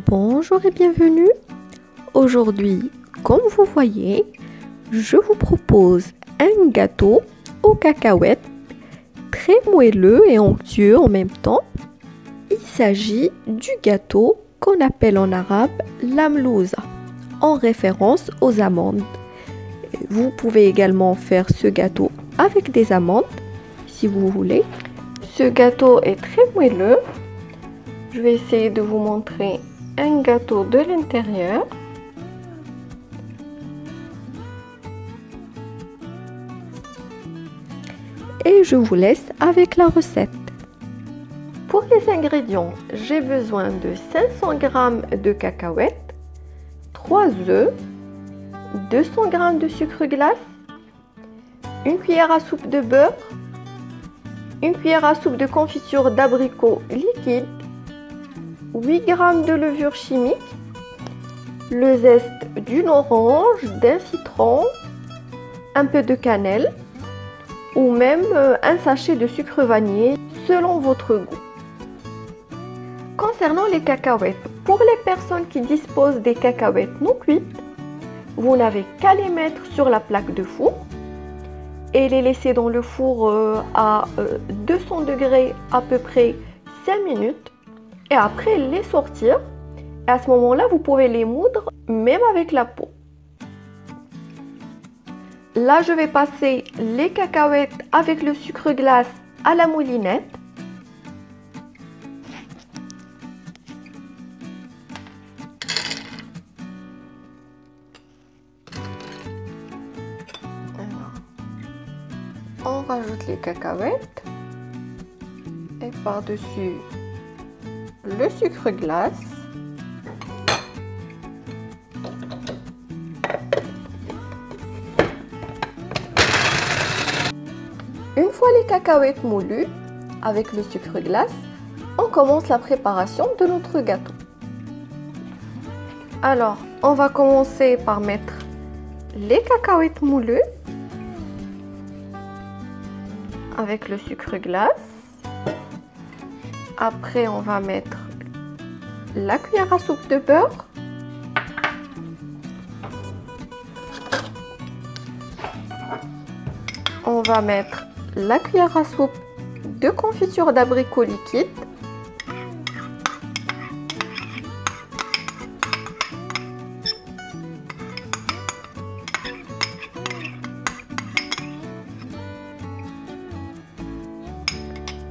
Bonjour et bienvenue. Aujourd'hui, comme vous voyez, je vous propose un gâteau aux cacahuètes, très moelleux et onctueux en même temps. Il s'agit du gâteau qu'on appelle en arabe l'amlouza, en référence aux amandes. Vous pouvez également faire ce gâteau avec des amandes, si vous voulez. Ce gâteau est très moelleux. Je vais essayer de vous montrer un gâteau de l'intérieur. Et je vous laisse avec la recette. Pour les ingrédients, j'ai besoin de 500 g de cacahuètes, 3 œufs, 200 g de sucre glace, une cuillère à soupe de beurre, une cuillère à soupe de confiture d'abricot liquide, 8 g de levure chimique, le zeste d'une orange, d'un citron, un peu de cannelle ou même un sachet de sucre vanillé selon votre goût. Concernant les cacahuètes, pour les personnes qui disposent des cacahuètes non cuites, vous n'avez qu'à les mettre sur la plaque de four et les laisser dans le four à 200 degrés à peu près 5 minutes. Et après les sortir, et à ce moment-là, vous pouvez les moudre même avec la peau. Là, je vais passer les cacahuètes avec le sucre glace à la moulinette. On rajoute les cacahuètes et par-dessus le sucre glace. Une fois les cacahuètes moulues avec le sucre glace, on commence la préparation de notre gâteau. Alors, on va commencer par mettre les cacahuètes moulues avec le sucre glace. Après, on va mettre la cuillère à soupe de beurre. On va mettre la cuillère à soupe de confiture d'abricot liquide.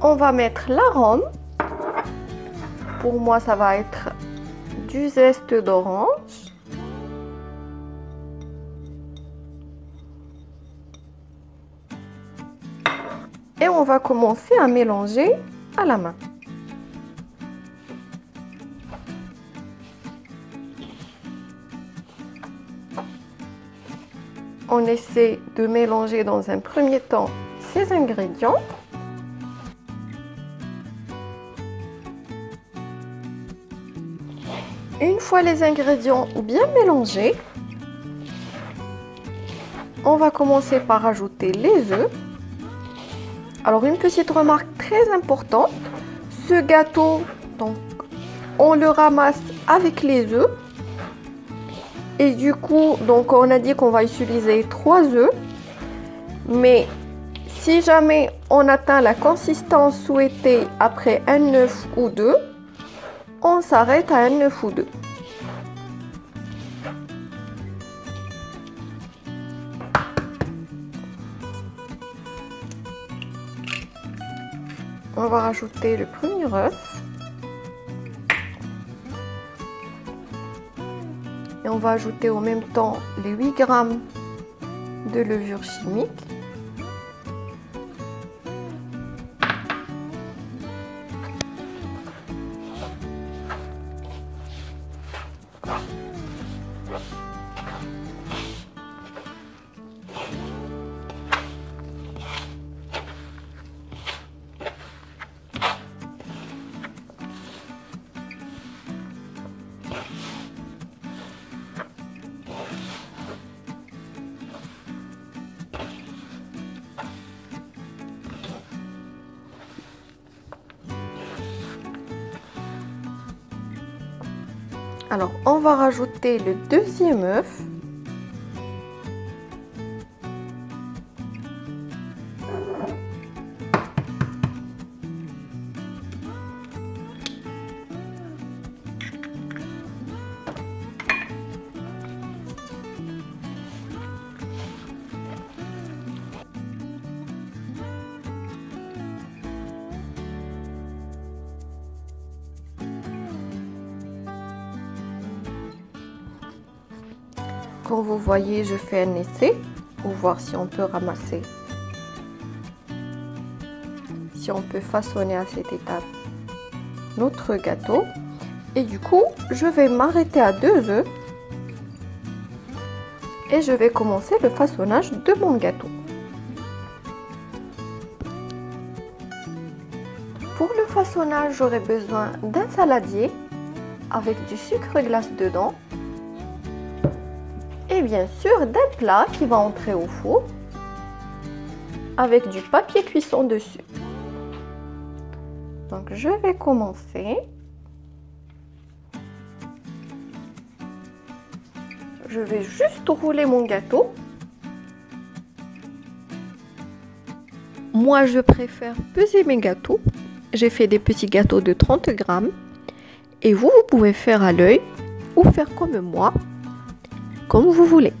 On va mettre l'arôme. Pour moi, ça va être du zeste d'orange. Et on va commencer à mélanger à la main. On essaie de mélanger dans un premier temps ces ingrédients. Une fois les ingrédients bien mélangés, on va commencer par ajouter les œufs. Alors une petite remarque très importante, ce gâteau, donc, on le ramasse avec les œufs. Et du coup, donc on a dit qu'on va utiliser 3 œufs. Mais si jamais on atteint la consistance souhaitée après un œuf ou deux, on s'arrête à un œuf ou deux. On va rajouter le premier œuf. Et on va ajouter en même temps les 8 g de levure chimique. Alors, on va rajouter le deuxième œuf. Comme vous voyez, je fais un essai pour voir si on peut ramasser, si on peut façonner à cette étape notre gâteau. Et du coup, je vais m'arrêter à 2 œufs et je vais commencer le façonnage de mon gâteau. Pour le façonnage, j'aurai besoin d'un saladier avec du sucre glace dedans. Et bien sûr d'un plat qui va entrer au four avec du papier cuisson dessus. Donc je vais commencer. Je vais juste rouler mon gâteau. Moi je préfère peser mes gâteaux. J'ai fait des petits gâteaux de 30 grammes. Et vous pouvez faire à l'œil ou faire comme moi, comme vous voulez.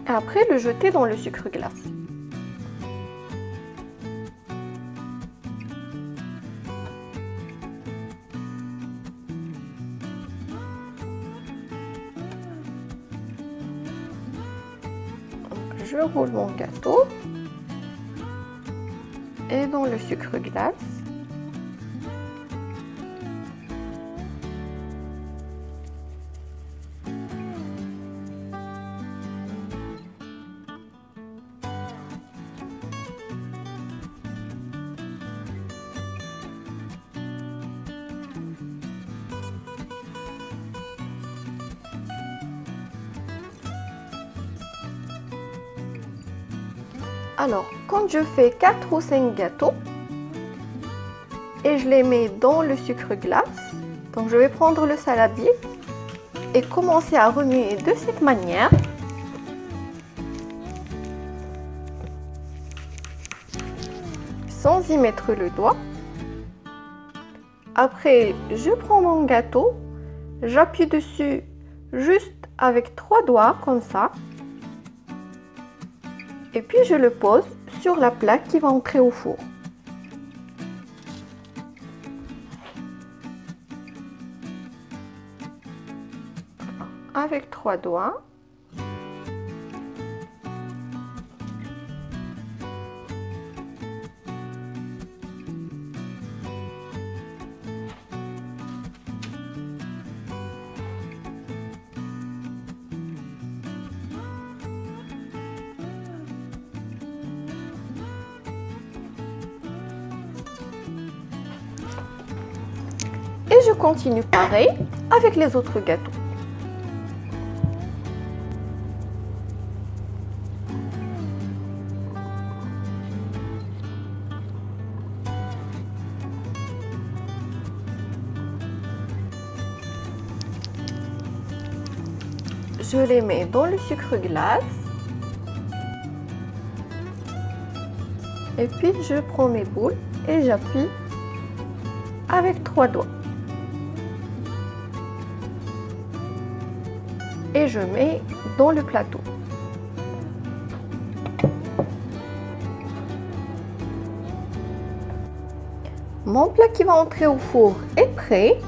Après, le jeter dans le sucre glace. Donc, je roule mon gâteau et dans le sucre glace. Alors, quand je fais 4 ou 5 gâteaux et je les mets dans le sucre glace, donc je vais prendre le saladier et commencer à remuer de cette manière. Sans y mettre le doigt. Après, je prends mon gâteau, j'appuie dessus juste avec 3 doigts comme ça. Et puis je le pose sur la plaque qui va entrer au four. Avec 3 doigts. Et je continue pareil avec les autres gâteaux. Je les mets dans le sucre glace. Et puis je prends mes boules et j'appuie avec 3 doigts. Et je mets dans le plateau. Mon plat qui va entrer au four est prêt.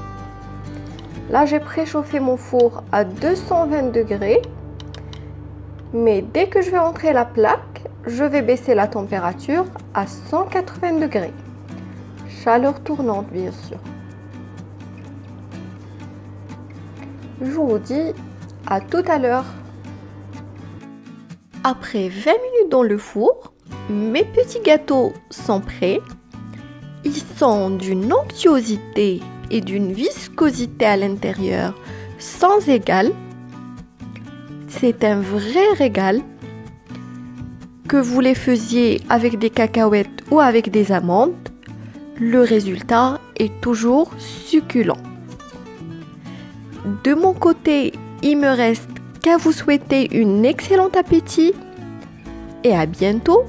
Là, j'ai préchauffé mon four à 220 degrés. Mais dès que je vais entrer la plaque, je vais baisser la température à 180 degrés. Chaleur tournante, bien sûr. Je vous dis à tout à l'heure. Après 20 minutes dans le four, mes petits gâteaux sont prêts. Ils sont d'une onctuosité et d'une viscosité à l'intérieur sans égal. C'est un vrai régal. Que vous les faisiez avec des cacahuètes ou avec des amandes, le résultat est toujours succulent. de mon côté, il me reste qu'à vous souhaiter un excellent appétit et à bientôt